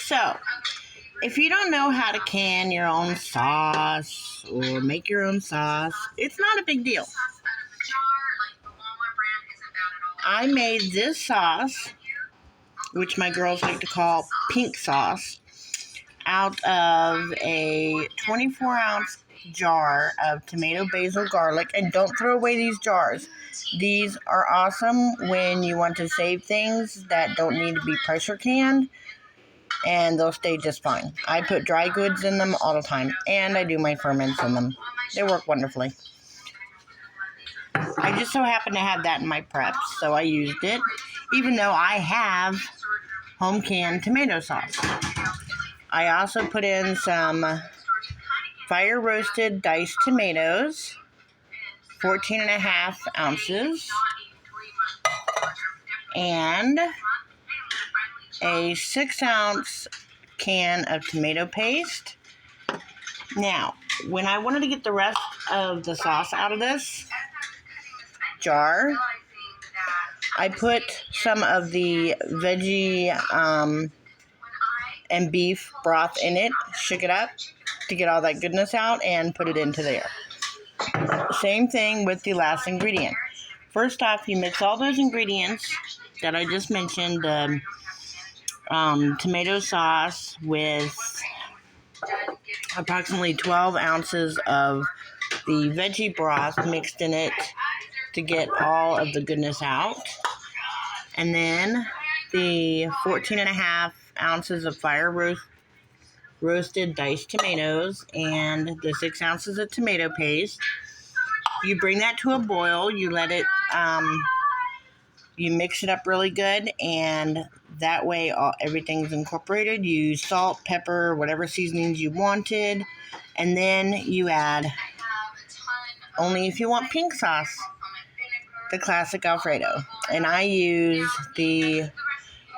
So, if you don't know how to can your own sauce or make your own sauce, it's not a big deal. I made this sauce, which my girls like to call pink sauce, out of a 24-ounce jar of tomato, basil, garlic. And don't throw away these jars. These are awesome when you want to save things that don't need to be pressure canned, and they'll stay just fine. I put dry goods in them all the time, and I do my ferments in them. They work wonderfully. I just so happen to have that in my preps, so I used it, even though I have home canned tomato sauce. I also put in some fire roasted diced tomatoes, 14.5 ounces, and a 6-ounce can of tomato paste. Now, when I wanted to get the rest of the sauce out of this jar, I put some of the veggie and beef broth in it, shook it up to get all that goodness out, and put it into there. Same thing with the last ingredient. First off, you mix all those ingredients that I just mentioned, tomato sauce with approximately 12 ounces of the veggie broth mixed in it to get all of the goodness out. And then the 14.5 ounces of fire roasted diced tomatoes and the 6 ounces of tomato paste. You bring that to a boil. You let it, you mix it up really good, and that way everything's incorporated. You use salt, pepper, whatever seasonings you wanted, and then you add, only if you want pink sauce, the classic Alfredo. And I use the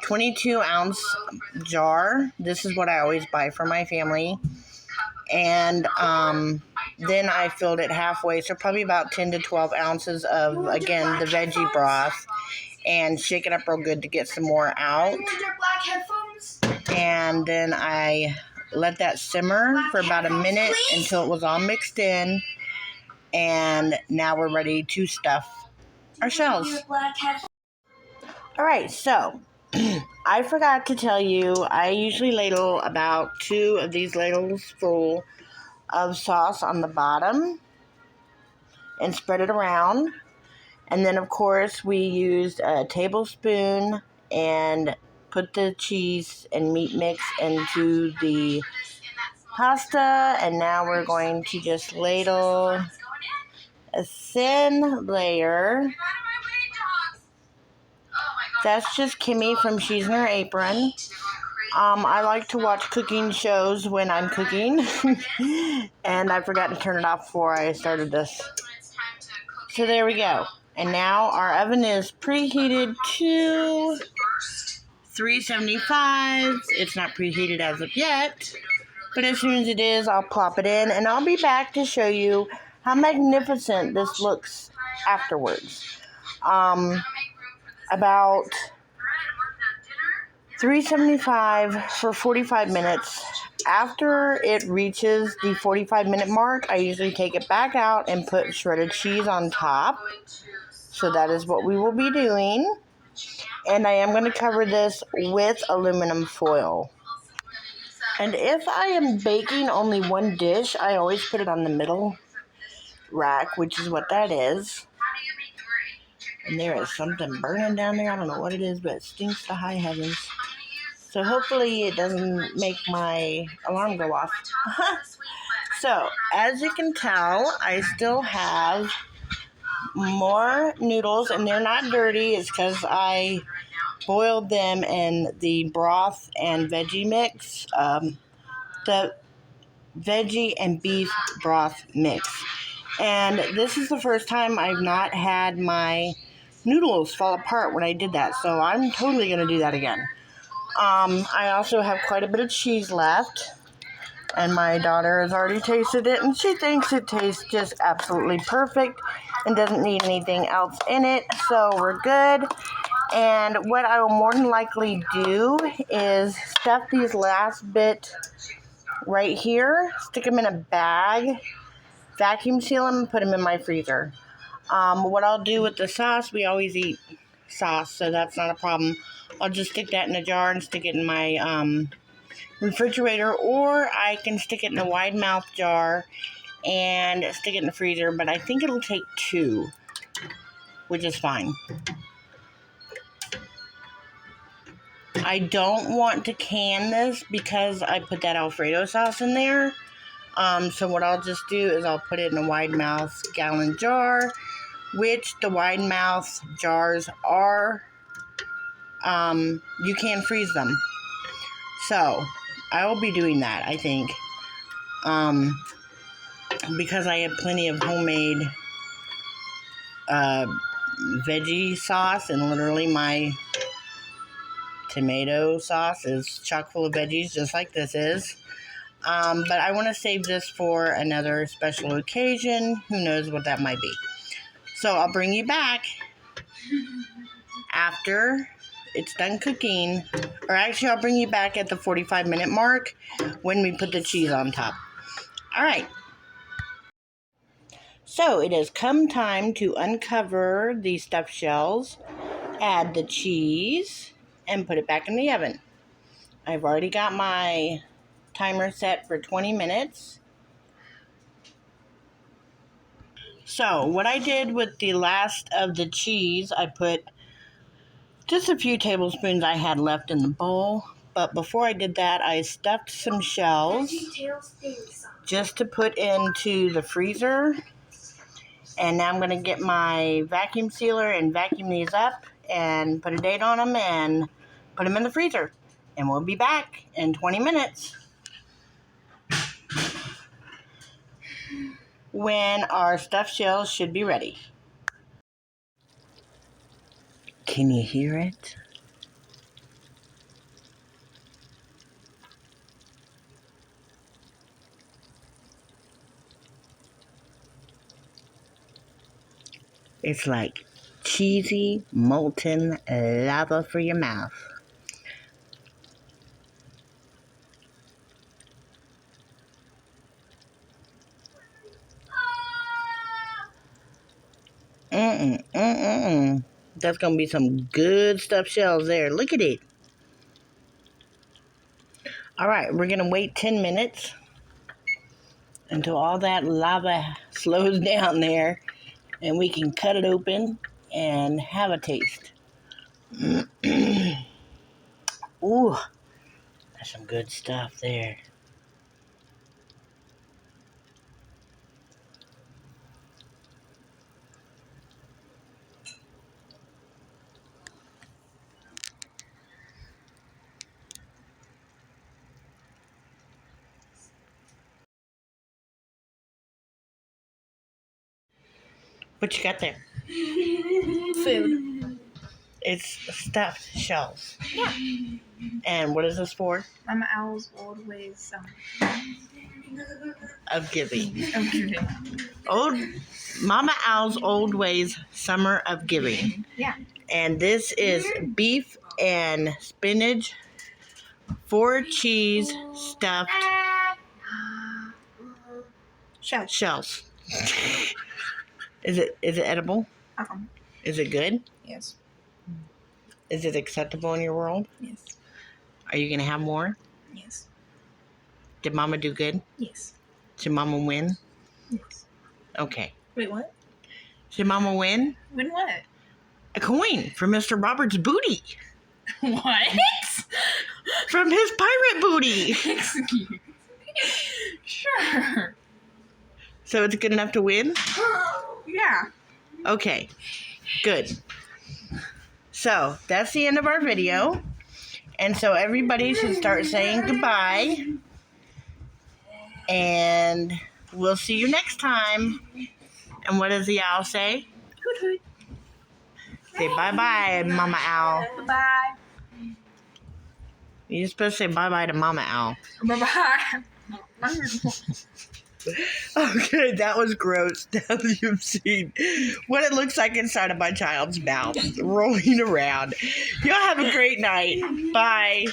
22-ounce jar. This is what I always buy for my family. And then I filled it halfway, so probably about 10 to 12 ounces of, again, the veggie broth, and shake it up real good to get some more out. And then I let that simmer for about a minute until it was all mixed in. And now we're ready to stuff our shells. Alright, so I forgot to tell you, I usually ladle about 2 of these ladles full of sauce on the bottom and spread it around. And then, of course, we used a tablespoon and put the cheese and meat mix into the pasta. And now we're going to just ladle a thin layer. That's just Kimmy from She's in Her Apron. I like to watch cooking shows when I'm cooking. And I forgot to turn it off before I started this. So there we go. And now our oven is preheated to 375. It's not preheated as of yet, but as soon as it is, I'll plop it in, and I'll be back to show you how magnificent this looks afterwards. About 375 for 45 minutes. After it reaches the 45-minute mark, I usually take it back out and put shredded cheese on top. So that is what we will be doing. And I am going to cover this with aluminum foil. And if I am baking only one dish, I always put it on the middle rack, which is what that is. And there is something burning down there. I don't know what it is, but it stinks to high heavens. So hopefully it doesn't make my alarm go off. So, as you can tell, I still have more noodles, and they're not dirty. It's because I boiled them in the broth and veggie mix, the veggie and beef broth mix. And this is the first time I've not had my noodles fall apart when I did that, so I'm totally going to do that again. I also have quite a bit of cheese left, and my daughter has already tasted it, and she thinks it tastes just absolutely perfect and doesn't need anything else in it, so we're good. And what I will more than likely do is stuff these last bit right here, stick them in a bag, vacuum seal them, and put them in my freezer. What I'll do with the sauce, we always eat sauce, so that's not a problem. I'll just stick that in a jar and stick it in my refrigerator, or I can stick it in a wide mouth jar and stick it in the freezer, but I think it'll take 2, which is fine. I don't want to can this because I put that Alfredo sauce in there. So what I'll just do is I'll put it in a wide mouth gallon jar, which the wide mouth jars are, you can freeze them. So I will be doing that, I think, because I have plenty of homemade veggie sauce, and literally my tomato sauce is chock full of veggies, just like this is. But I want to save this for another special occasion. Who knows what that might be. So I'll bring you back after it's done cooking. Or actually, I'll bring you back at the 45-minute mark when we put the cheese on top. All right. So it has come time to uncover the stuffed shells, add the cheese, and put it back in the oven. I've already got my timer set for 20 minutes. So what I did with the last of the cheese, I put just a few tablespoons I had left in the bowl. But before I did that, I stuffed some shells just to put into the freezer. And now I'm going to get my vacuum sealer and vacuum these up and put a date on them and put them in the freezer. And we'll be back in 20 minutes when our stuffed shells should be ready. Can you hear it? It's like cheesy, molten lava for your mouth. That's going to be some good stuffed shells there. Look at it. All right, we're going to wait 10 minutes until all that lava slows down there and we can cut it open and have a taste. Ooh, that's some good stuff there. What you got there? Food. It's stuffed shells. Yeah. And what is this for? Mama Owl's old ways Of giving. of giving. Mama Owl's Old Ways Summer of Giving. Yeah. And this is beef and spinach, 4 cheese stuffed shells. Is it edible? Is it good? Yes. Is it acceptable in your world? Yes. Are you going to have more? Yes. Did Mama do good? Yes. Did Mama win? Yes. Okay. Wait, what? Did Mama win? Win what? A coin from Mr. Robert's booty. What? From his pirate booty. Excuse me. Sure. So it's good enough to win? Yeah. Okay. Good. So that's the end of our video. And so everybody should start saying goodbye. And we'll see you next time. And what does the owl say? Hoot hoot. Say bye-bye, Mama Owl. Bye. You're supposed to say bye-bye to Mama Owl. Bye bye. Okay, that was gross. Now that you've seen what it looks like inside of my child's mouth, rolling around. Y'all have a great night. Bye.